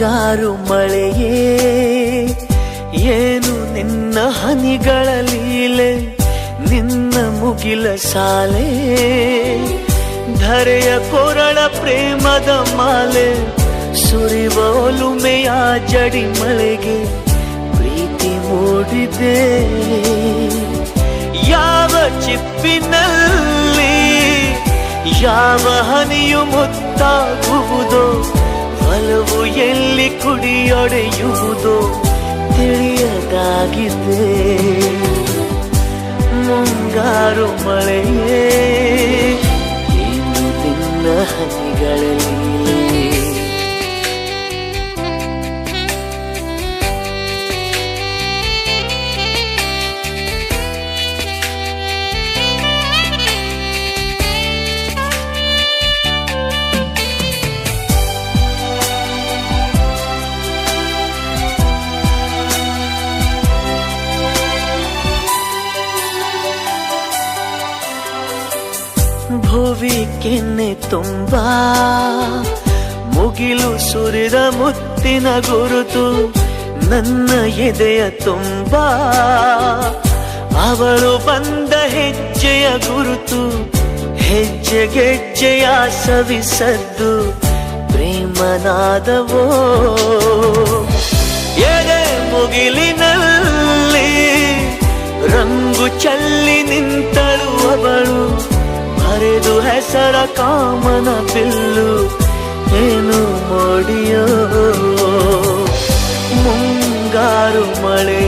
ಮುಂಗಾರು ಮಳೆಯೇ ಏನು ನಿನ್ನ ಹನಿಗಳ ಲೀಲೆ, ನಿನ್ನ ಮುಗಿಲ ಸಾಲೆ ಧರೆಯ ಕೊರಳ ಪ್ರೇಮದ ಮಾಲೆ, ಸುರಿವ ಒಲುಮೆಯ ಜಡಿ ಮಳೆಗೆ ಪ್ರೀತಿ ಮೂಡಿದೆ. ಯಾವ ಚಿಪ್ಪಿನಲ್ಲಿ ಯಾವ ಹನಿಯು ಮುತ್ತಾಗುವುದೋ, ಒಲವು ಎಲ್ಲಿ ಕುಡಿಯೊಡೆಯುವುದೋ ತಿಳಿಯದಾಗಿದೆ. ಮುಂಗಾರು ಮಳೆಯೇ ಏನು ನಿನ್ನ ಹನಿಗಳಲ್ಲಿ. ಭುವಿ ಕೆನ್ನೆ ತುಂಬಾ ಮುಗಿಲು ಸುರಿದ ಮುತ್ತಿನ ಗುರುತು, ನನ್ನ ಎದೆಯ ತುಂಬಾ ಅವಳು ಬಂದ ಹೆಜ್ಜೆಯ ಗುರುತು. ಹೆಜ್ಜೆಗೆಜ್ಜೆಯ ಸವಿಸದ್ದು ಪ್ರೇಮನಾದವೋ, ಎದೆ ಮುಗಿಲಿನಲ್ಲಿ ರಂಗು ಚಲ್ಲಿ ನಿಂತಳು ಅವಳು, ಹರಿದು ಹೆಸರ ಕಾಮನ ಬಿಲ್ಲು ಏನು ಮೋಡಿಯೋ. ಮುಂಗಾರು ಮಳೆ